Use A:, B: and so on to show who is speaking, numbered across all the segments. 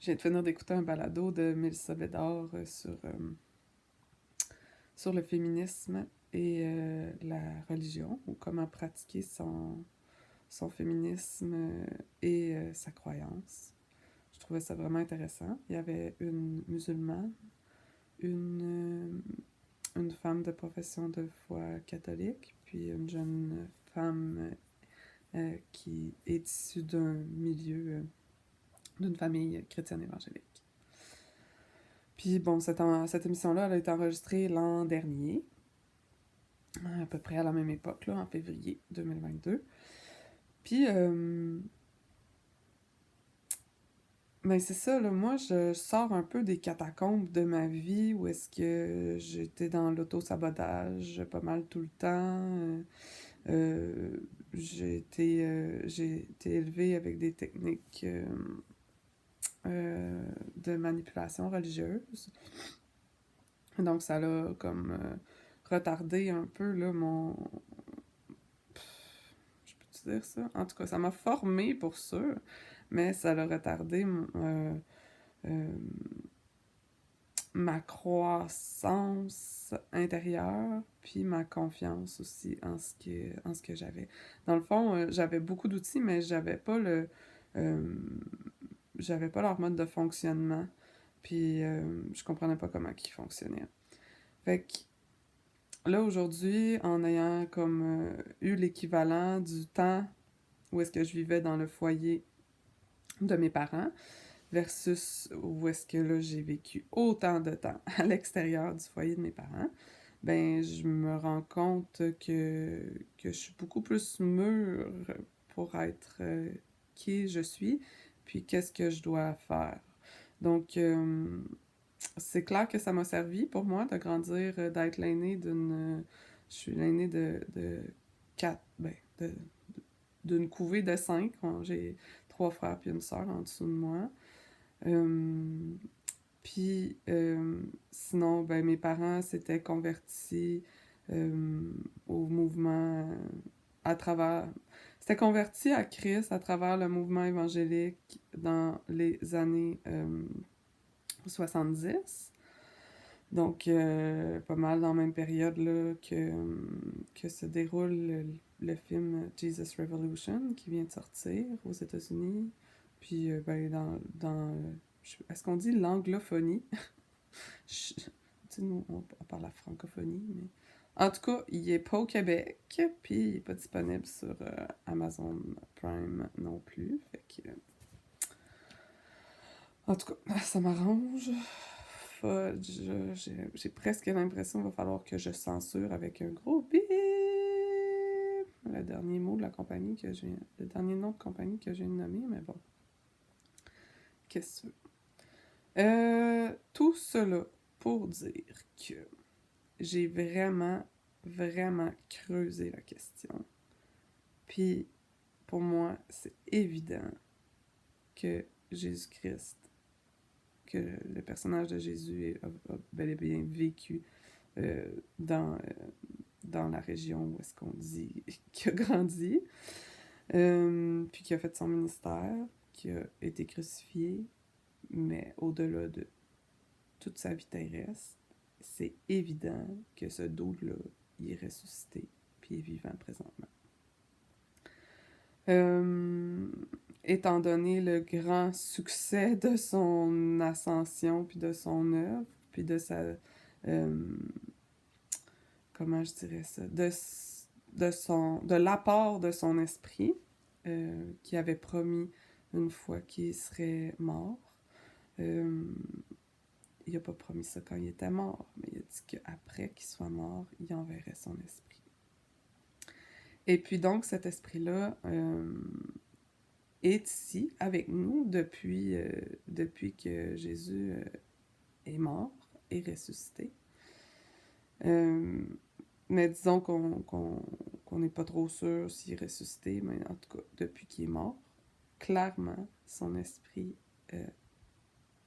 A: Je viens de finir d'écouter un balado de Mélissa Bédard sur le féminisme et la religion, ou comment pratiquer son féminisme et sa croyance. Je trouvais ça vraiment intéressant. Il y avait une musulmane, une, une femme de profession de foi catholique, puis une jeune femme qui est issue d'un milieu, d'une famille chrétienne évangélique. Puis bon, cette émission-là, elle a été enregistrée l'an dernier, à peu près à la même époque, là, en février 2022. Puis, ben c'est ça, là, moi, je sors un peu des catacombes de ma vie où est-ce que j'étais dans l'auto-sabotage pas mal tout le temps. J'ai été élevée avec des techniques de manipulation religieuse. Donc, ça l'a comme retardé un peu, là, je peux-tu dire ça? En tout cas, ça m'a formé pour sûr, mais ça l'a retardé euh, ma croissance intérieure, puis ma confiance aussi en ce que j'avais. Dans le fond, j'avais beaucoup d'outils, mais euh, j'avais pas leur mode de fonctionnement, puis je comprenais pas comment ils fonctionnaient. Fait que là, aujourd'hui, en ayant comme eu l'équivalent du temps où est-ce que je vivais dans le foyer de mes parents, versus où est-ce que là, j'ai vécu autant de temps à l'extérieur du foyer de mes parents, ben je me rends compte que je suis beaucoup plus mûre pour être qui je suis, puis qu'est-ce que je dois faire. Donc, c'est clair que ça m'a servi pour moi de grandir, d'être l'aînée d'une... Je suis l'aînée de quatre... d'une couvée de 5. J'ai 3 frères puis une sœur en dessous de moi. Euh, Puis, sinon, ben, mes parents s'étaient convertis euh, au mouvement à travers... S'étaient convertis à Christ à travers le mouvement évangélique dans les années 70. Donc, pas mal dans la même période là, que se déroule le film Jesus Revolution qui vient de sortir aux États-Unis. Puis, ben, est-ce qu'on dit l'anglophonie? Tu sais, nous, on parle la francophonie, mais... En tout cas, il est pas au Québec, puis il est pas disponible sur Amazon Prime non plus. Fait que... En tout cas, ça m'arrange. J'ai presque l'impression qu'il va falloir que je censure avec un gros bip le dernier mot de la compagnie que j'ai... Le dernier nom de compagnie que j'ai nommé, mais bon. Qu'est-ce que tu veux? Tout cela pour dire que j'ai vraiment, vraiment creusé la question. Puis, pour moi, c'est évident que Jésus-Christ, que le personnage de Jésus a bel et bien vécu euh, dans, euh, dans la région où est-ce qu'on dit qu'il a grandi, puis qu'il a fait son ministère, qui a été crucifié, mais au-delà de toute sa vie terrestre, c'est évident que ce dude-là, il est ressuscité, puis il est vivant présentement. Euh, Étant donné le grand succès de son ascension, puis de son œuvre, puis de sa... euh, comment je dirais ça? De l'apport de son esprit, qui avait promis une fois qu'il serait mort. Euh, il n'a pas promis ça quand il était mort, mais il a dit qu'après qu'il soit mort, il enverrait son esprit. Et puis donc, cet esprit-là est ici avec nous depuis que Jésus est mort et ressuscité. Mais disons qu'on n'est pas trop sûr s'il est ressuscité, mais en tout cas, depuis qu'il est mort, clairement, son esprit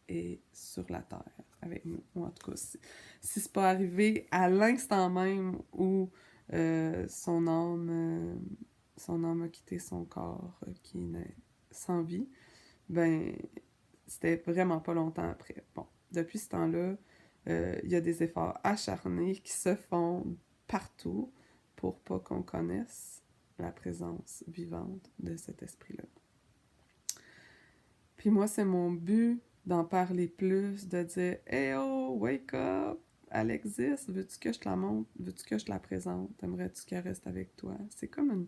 A: est sur la terre avec nous. Ou en tout cas, si c'est pas arrivé à l'instant même où son âme a quitté son corps qui est sans vie, ben c'était vraiment pas longtemps après. Bon, depuis ce temps-là, il y a des efforts acharnés qui se font partout pour pas qu'on connaisse la présence vivante de cet esprit-là. Puis moi, c'est mon but d'en parler plus, de dire Hey oh, wake up! Elle existe, veux-tu que je te la montre? Veux-tu que je te la présente? Aimerais-tu qu'elle reste avec toi? C'est comme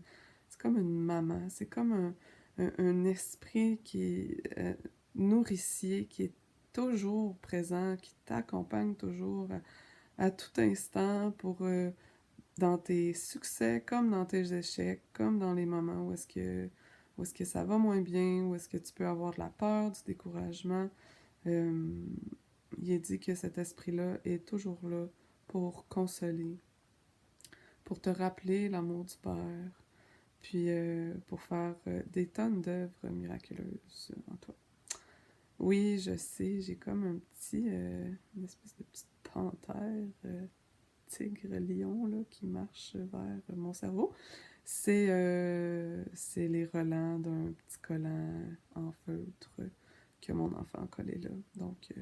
A: une maman, c'est comme un esprit qui est nourricier, qui est toujours présent, qui t'accompagne toujours à tout instant pour dans tes succès comme dans tes échecs, comme dans les moments où est-ce que ça va moins bien, où est-ce que tu peux avoir de la peur, du découragement. Euh, il est dit que cet esprit-là est toujours là pour consoler, pour te rappeler l'amour du Père, puis pour faire des tonnes d'œuvres miraculeuses en toi. Oui, je sais, j'ai comme une espèce de petite panthère, tigre-lion, là, qui marche vers mon cerveau. C'est les relents d'un petit collant en feutre que mon enfant a collé là. Donc,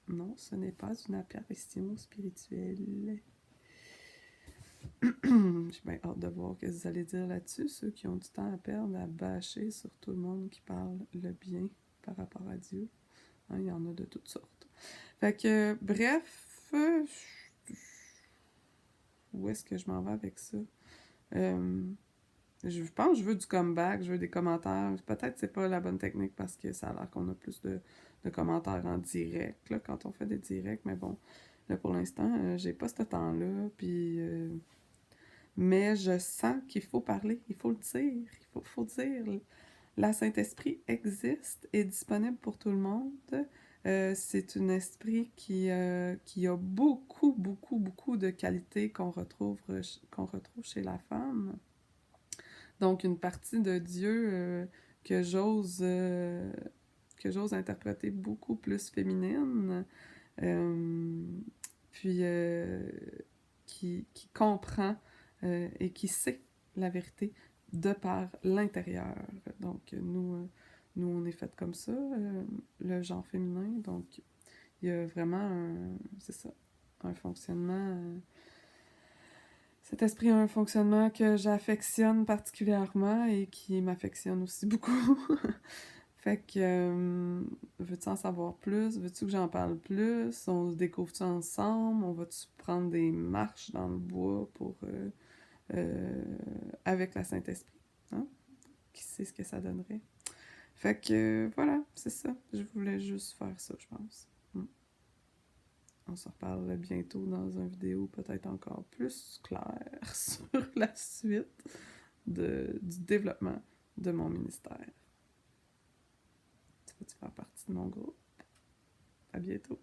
A: non, ce n'est pas une apparition spirituelle. J'ai bien hâte de voir ce que vous allez dire là-dessus, ceux qui ont du temps à perdre à bâcher sur tout le monde qui parle le bien par rapport à Dieu. Hein, il y en a de toutes sortes. Fait que, bref, où est-ce que je m'en vais avec ça? Je pense que je veux du comeback, je veux des commentaires. Peut-être que c'est pas la bonne technique parce que ça a l'air qu'on a plus de commentaires en direct là, quand on fait des directs, mais bon, là pour l'instant, j'ai pas ce temps-là, puis mais je sens qu'il faut parler, il faut le dire, faut dire. La Saint-Esprit existe, est disponible pour tout le monde. C'est un esprit qui a beaucoup, beaucoup, beaucoup de qualités qu'on retrouve chez la femme. Donc, une partie de Dieu que j'ose euh, que j'ose interpréter beaucoup plus féminine, euh, puis qui comprend et qui sait la vérité de par l'intérieur. Donc, nous on est fait comme ça, le genre féminin. Donc, il y a vraiment c'est ça, un fonctionnement. Cet esprit a un fonctionnement que j'affectionne particulièrement et qui m'affectionne aussi beaucoup. Fait que, veux-tu en savoir plus? Veux-tu que j'en parle plus? On se découvre ça ensemble? On va-tu prendre des marches dans le bois pour avec la Saint-Esprit? Hein? Qui sait ce que ça donnerait? Fait que, voilà, c'est ça. Je voulais juste faire ça, je pense. On se reparle bientôt dans une vidéo peut-être encore plus claire sur la suite du développement de mon ministère. Tu vas-tu faire partie de mon groupe? À bientôt.